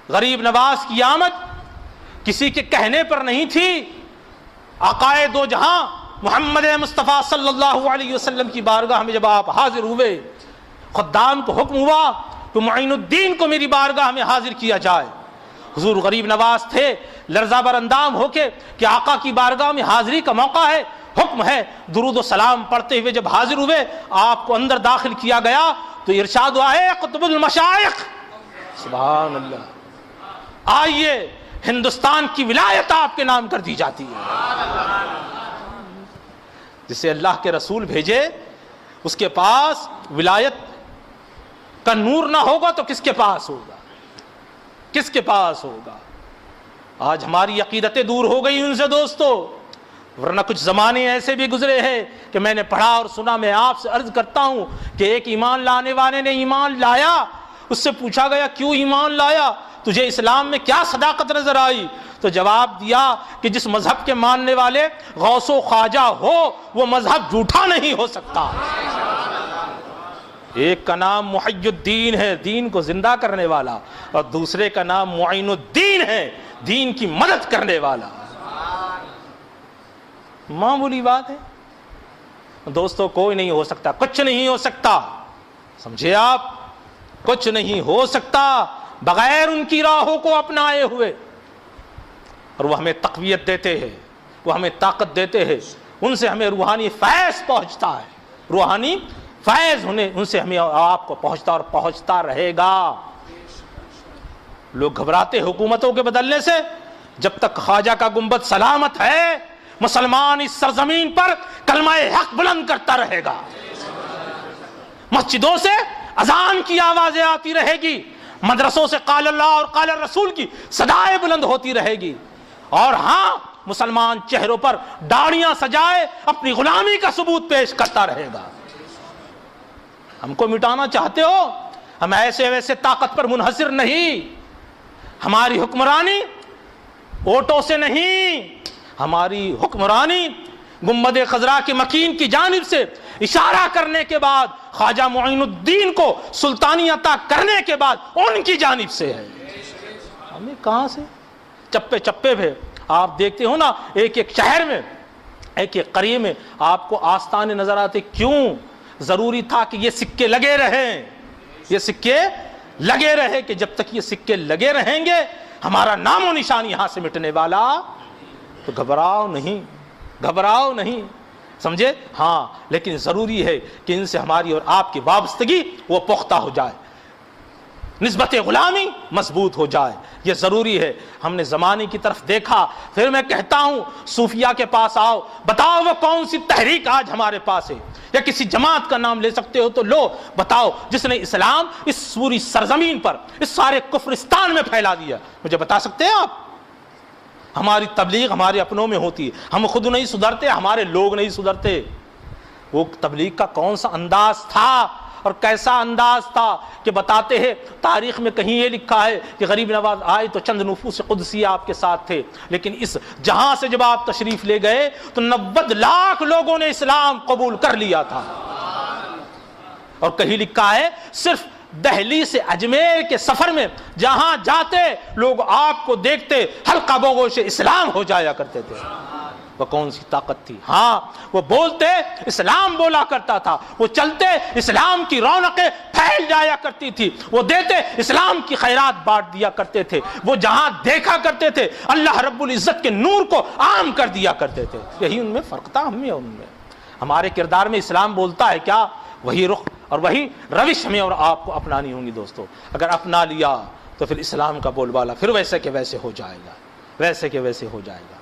غریب نواز کی آمد کسی کے کہنے پر نہیں تھی. آقائے دو جہاں محمد مصطفیٰ صلی اللہ علیہ وسلم کی بارگاہ میں جب آپ حاضر ہوئے، خدام کو حکم ہوا تو معین الدین کو میری بارگاہ میں حاضر کیا جائے. حضور غریب نواز تھے، لرزہ بر اندام ہو کے کہ آقا کی بارگاہ میں حاضری کا موقع ہے، حکم ہے. درود و سلام پڑھتے ہوئے جب حاضر ہوئے، آپ کو اندر داخل کیا گیا تو ارشاد ہوا ہے قطب المشائخ، سبحان اللہ، آئیے ہندوستان کی ولایت آپ کے نام کر دی جاتی ہے. جسے اللہ کے رسول بھیجے اس کے پاس ولایت کا نور نہ ہوگا تو کس کے پاس ہوگا؟ کس کے پاس ہوگا؟ آج ہماری عقیدتیں دور ہو گئی ان سے دوستو، ورنہ کچھ زمانے ایسے بھی گزرے ہیں کہ میں نے پڑھا اور سنا. میں آپ سے عرض کرتا ہوں کہ ایک ایمان لانے والے نے ایمان لایا، اس سے پوچھا گیا کیوں ایمان لایا، تجھے اسلام میں کیا صداقت نظر آئی؟ تو جواب دیا کہ جس مذہب کے ماننے والے غوث و خواجہ ہو وہ مذہب جھوٹا نہیں ہو سکتا. ایک کا نام محی الدین ہے، دین کو زندہ کرنے والا، اور دوسرے کا نام معین الدین ہے، دین کی مدد کرنے والا. معمولی بات ہے دوستو، کوئی نہیں ہو سکتا، کچھ نہیں ہو سکتا، سمجھے آپ، کچھ نہیں ہو سکتا بغیر ان کی راہوں کو اپنائے ہوئے. اور وہ ہمیں تقویت دیتے ہیں، وہ ہمیں طاقت دیتے ہیں، ان سے ہمیں روحانی فیض پہنچتا ہے، روحانی فیض ان سے ہمیں آپ کو پہنچتا اور پہنچتا رہے گا. لوگ گھبراتے حکومتوں کے بدلنے سے، جب تک خواجہ کا گنبد سلامت ہے مسلمان اس سرزمین پر کلمہ حق بلند کرتا رہے گا. مسجدوں سے اذان کی آوازیں آتی رہے گی، مدرسوں سے قال اللہ اور قال الرسول کی صدائیں بلند ہوتی رہے گی. اور ہاں، مسلمان چہروں پر داڑیاں سجائے اپنی غلامی کا ثبوت پیش کرتا رہے گا. ہم کو مٹانا چاہتے ہو؟ ہم ایسے ویسے طاقت پر منحصر نہیں. ہماری حکمرانی ووٹوں سے نہیں، ہماری حکمرانی گنبد خضرا کے مکین کی جانب سے اشارہ کرنے کے بعد، خواجہ معین الدین کو سلطانی عطا کرنے کے بعد ان کی جانب سے ہے. ہمیں کہاں سے؟ چپے چپے پہ آپ دیکھتے ہو نا، ایک ایک شہر میں، ایک ایک قریے میں آپ کو آستانے نظر آتے. کیوں؟ ضروری تھا کہ یہ سکے لگے رہیں، یہ سکے لگے رہے، کہ جب تک یہ سکے لگے رہیں گے ہمارا نام و نشان یہاں سے مٹنے والا. تو گھبراؤ نہیں، گھبراؤ نہیں، سمجھے؟ ہاں، لیکن ضروری ہے کہ ان سے ہماری اور آپ کی وابستگی وہ پختہ ہو جائے، نسبت غلامی مضبوط ہو جائے. یہ ضروری ہے. ہم نے زمانے کی طرف دیکھا. پھر میں کہتا ہوں صوفیہ کے پاس آؤ، بتاؤ وہ کون سی تحریک آج ہمارے پاس ہے، یا کسی جماعت کا نام لے سکتے ہو تو لو، بتاؤ جس نے اسلام اس پوری سرزمین پر، اس سارے کفرستان میں پھیلا دیا. مجھے بتا سکتے ہیں آپ؟ ہماری تبلیغ ہمارے اپنوں میں ہوتی ہے، ہم خود نہیں سدھرتے، ہمارے لوگ نہیں سدھرتے. وہ تبلیغ کا کون سا انداز تھا اور کیسا انداز تھا کہ بتاتے ہیں تاریخ میں کہیں یہ لکھا ہے کہ غریب نواز آئے تو چند نفوس قدسیہ آپ کے ساتھ تھے، لیکن اس جہاں سے جب آپ تشریف لے گئے تو 90 لاکھ لوگوں نے اسلام قبول کر لیا تھا. اور کہیں لکھا ہے صرف دہلی سے اجمیر کے سفر میں جہاں جاتے لوگ آپ کو دیکھتے حلقہ بوگوش اسلام ہو جایا کرتے تھے. وہ کون سی طاقت تھی؟ ہاں، وہ بولتے اسلام بولا کرتا تھا، وہ چلتے اسلام کی رونقیں پھیل جایا کرتی تھی، وہ دیتے اسلام کی خیرات بانٹ دیا کرتے تھے، وہ جہاں دیکھا کرتے تھے اللہ رب العزت کے نور کو عام کر دیا کرتے تھے. یہی ان میں فرق تھا، ہم میں ان میں. ہمارے کردار میں اسلام بولتا ہے کیا؟ وہی رخ اور وہی روش ہمیں اور آپ کو اپنانی ہوں گی دوستو. اگر اپنا لیا تو پھر اسلام کا بول بالا پھر ویسے کہ ویسے ہو جائے گا، ویسے کہ ویسے ہو جائے گا.